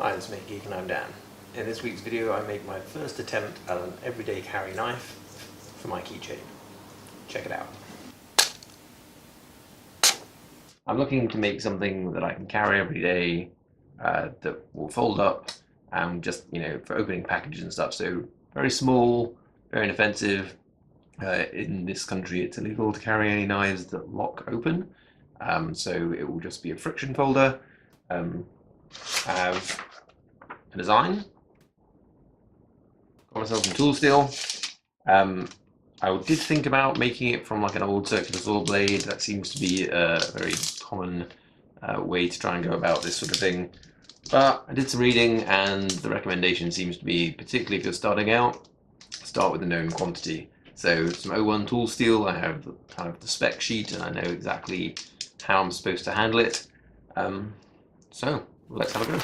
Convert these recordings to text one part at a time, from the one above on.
Hi, this is Make Geek and I'm Dan. In this week's video I make my first attempt at an everyday carry knife for my keychain. Check it out. I'm looking to make something that I can carry every day that will fold up and just, for opening packages and stuff. So very small, very inoffensive. In this country it's illegal to carry any knives that lock open. So it will just be a friction folder. I have a design. Got myself some tool steel. I did think about making it from like an old circular saw blade. That seems to be a very common way to try and go about this sort of thing. But I did some reading and the recommendation seems to be, particularly if you're starting out, start with a known quantity. So some 01 tool steel, I have kind of the spec sheet and I know exactly how I'm supposed to handle it. So let's have a go.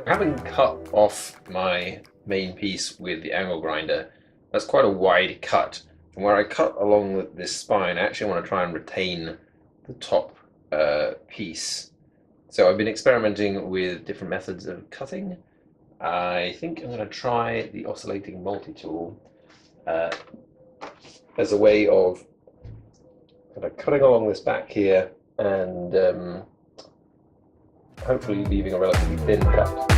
Having cut off my main piece with the angle grinder, that's quite a wide cut. And where I cut along this spine, I actually want to try and retain the top piece. So I've been experimenting with different methods of cutting. I think I'm going to try the oscillating multi-tool as a way of kind of cutting along this back here and hopefully leaving a relatively thin cut.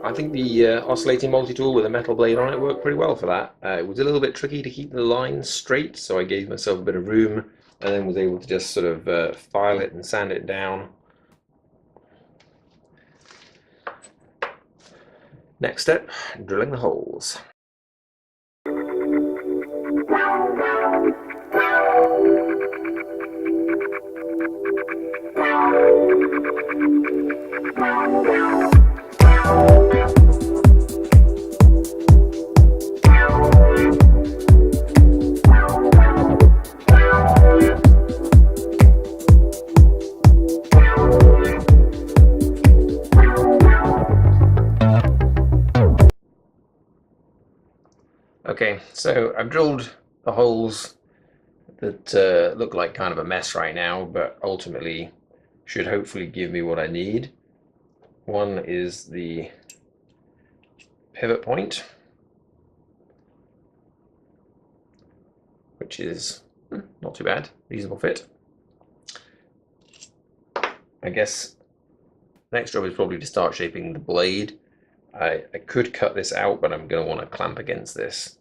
I think the oscillating multi-tool with a metal blade on it worked pretty well for that. It was a little bit tricky to keep the line straight, so I gave myself a bit of room and then was able to just sort of file it and sand it down. Next step, drilling the holes. Okay, so I've drilled the holes that look like kind of a mess right now, but ultimately should hopefully give me what I need. One is the pivot point, which is not too bad, reasonable fit. I guess the next job is probably to start shaping the blade. I could cut this out, but I'm going to want to clamp against this.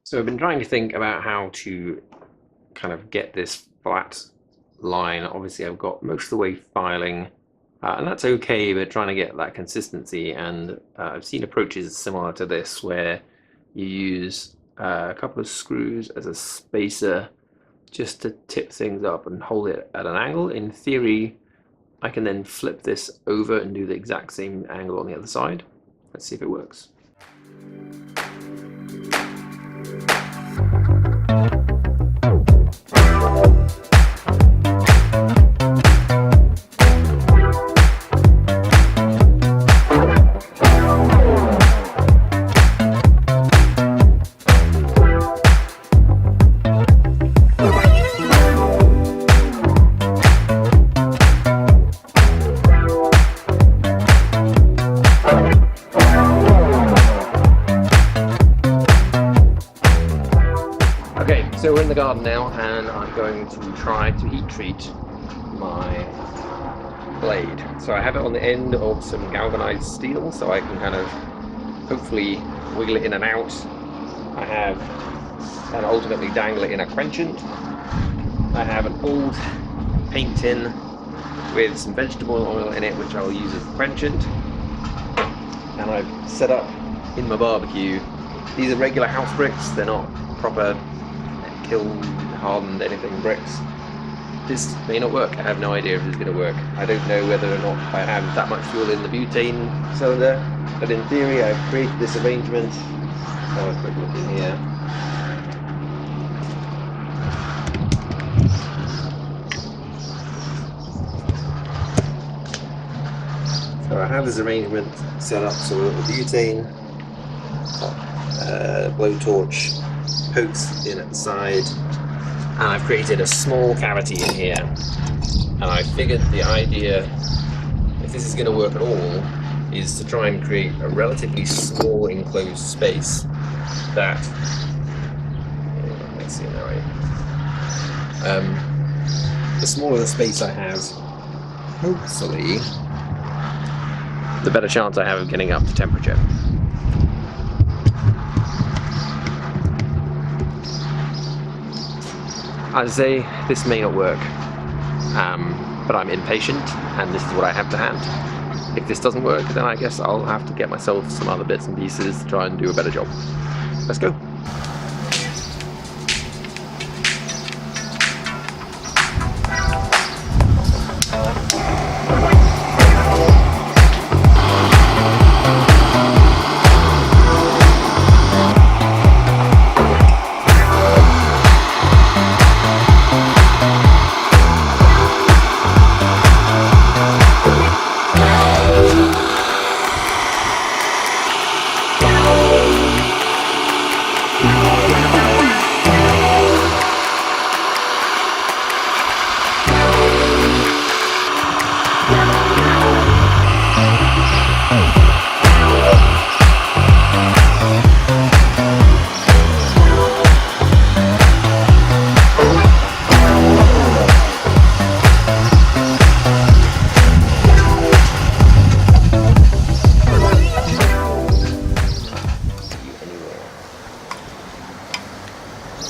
So I've been trying to think about how to kind of get this flat line. Obviously I've got most of the way filing and that's okay, but trying to get that consistency, and I've seen approaches similar to this where you use a couple of screws as a spacer just to tip things up and hold it at an angle. In theory, I can then flip this over and do the exact same angle on the other side. Let's see if it works. Okay, so we're in the garden now, and I'm going to try to heat treat my blade. So I have it on the end of some galvanized steel, so I can kind of hopefully wiggle it in and out. I have, and ultimately dangle it in a quenchant. I have an old paint tin with some vegetable oil in it, which I'll use as a quenchant. And I've set up in my barbecue. These are regular house bricks, they're not proper kiln hardened anything bricks. This may not work. I have no idea if this is going to work. I don't know whether or not I have that much fuel in the butane cylinder, but in theory I've created this arrangement. Have a quick look in here. So I have this arrangement set up so that the butane blowtorch pokes in at the side, and I've created a small cavity in here, and I figured the idea, if this is going to work at all, is to try and create a relatively small enclosed space that, let's see now, the smaller the space I have, hopefully the better chance I have of getting up to temperature. I'd say this may not work, but I'm impatient and this is what I have to hand. If this doesn't work, then I guess I'll have to get myself some other bits and pieces to try and do a better job. Let's go.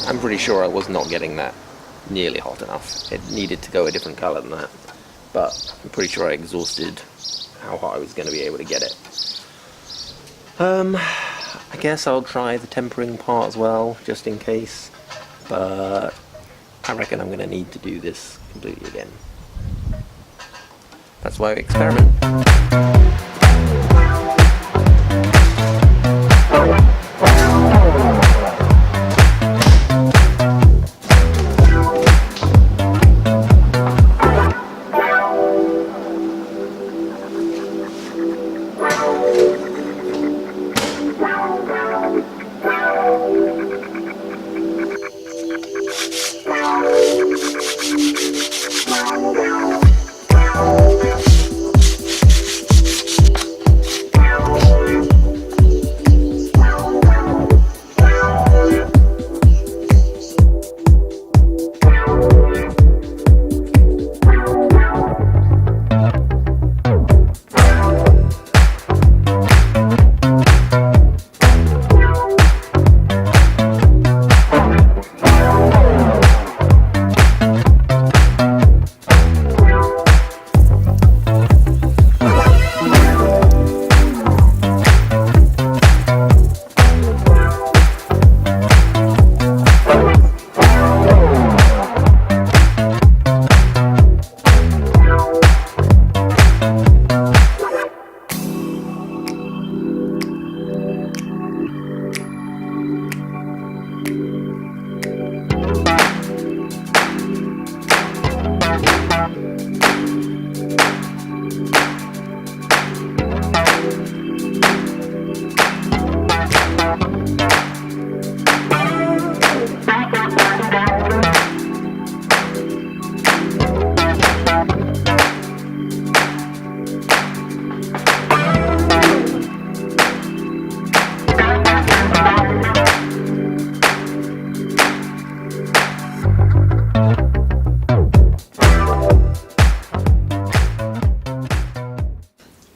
I'm pretty sure I was not getting that nearly hot enough. It needed to go a different colour than that, but I'm pretty sure I exhausted how hot I was going to be able to get it. I guess I'll try the tempering part as well, just in case, but I reckon I'm going to need to do this completely again. That's why we experiment.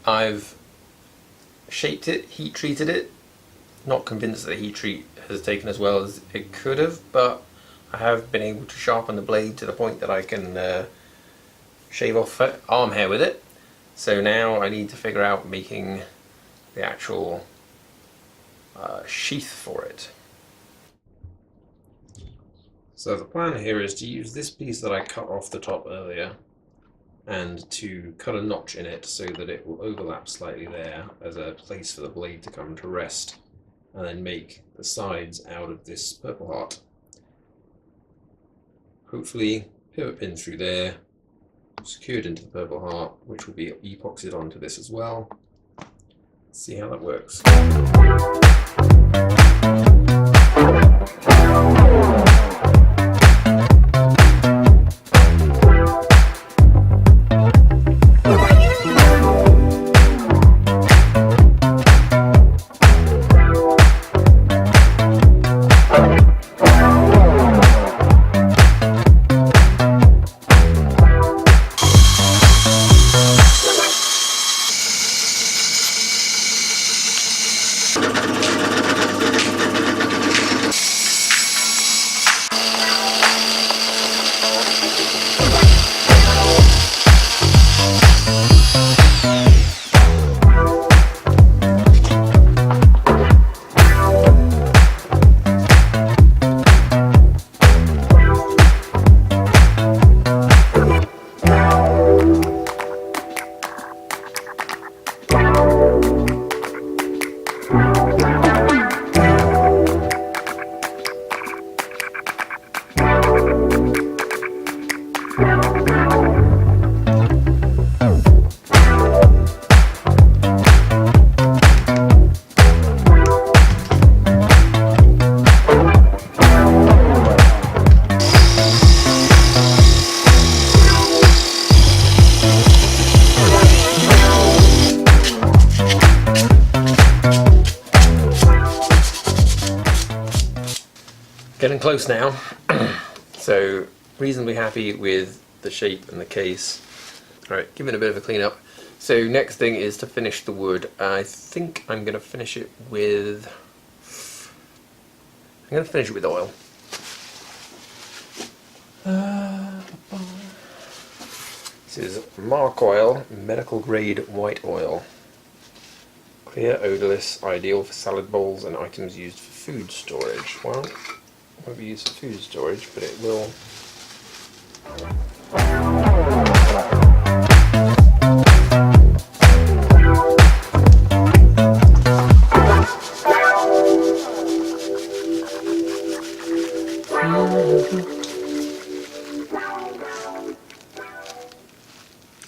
I've shaped it, heat treated it. Not convinced that the heat treat has taken as well as it could have, but I have been able to sharpen the blade to the point that I can shave off arm hair with it. So now I need to figure out making the actual sheath for it. So the plan here is to use this piece that I cut off the top earlier and to cut a notch in it so that it will overlap slightly there as a place for the blade to come to rest, and then make the sides out of this purple heart. Hopefully pivot pin through there, secured into the purple heart, which will be epoxied onto this as well. Let's see how that works. Getting close now, so reasonably happy with the shape and the case. Alright, give it a bit of a clean up. So next thing is to finish the wood. I think I'm going to finish it with oil. This is Mark Oil, medical grade white oil. Clear, odourless, ideal for salad bowls and items used for food storage. Well, it won't be used for food storage, but it will.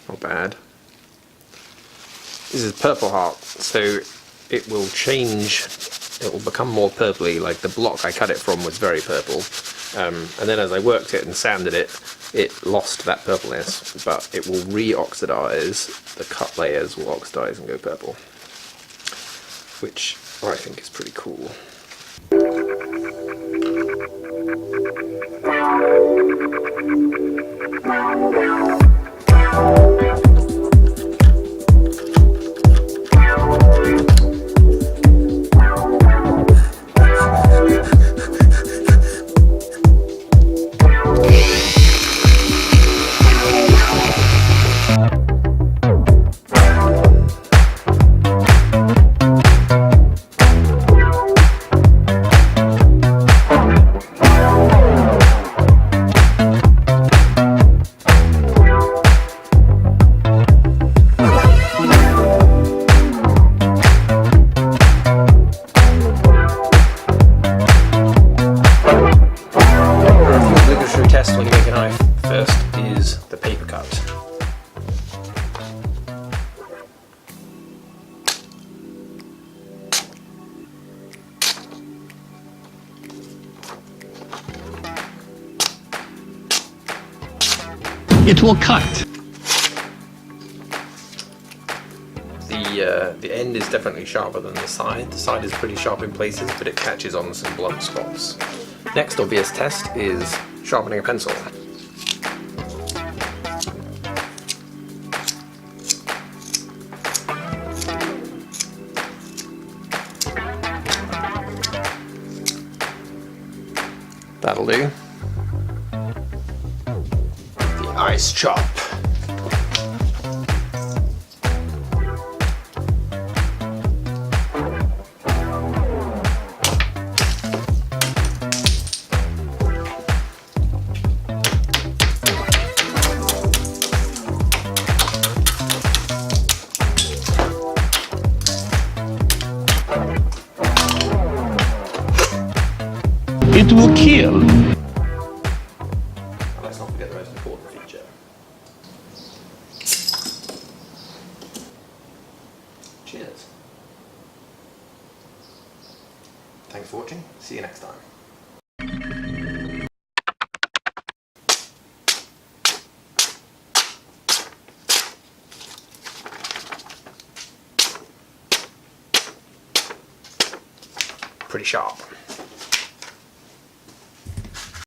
Not bad. This is purple heart, so it will change. It will become more purpley. Like the block I cut it from was very purple, and then as I worked it and sanded it, it lost that purpleness, but it will re-oxidize. The cut layers will oxidize and go purple, which I think is pretty cool. It will cut. The end is definitely sharper than the side. The side is pretty sharp in places, but it catches on some blunt spots. Next obvious test is sharpening a pencil. That'll do. The ice chop. It will kill. Let's not forget the most important feature. Cheers. Thanks for watching. See you next time. Pretty sharp.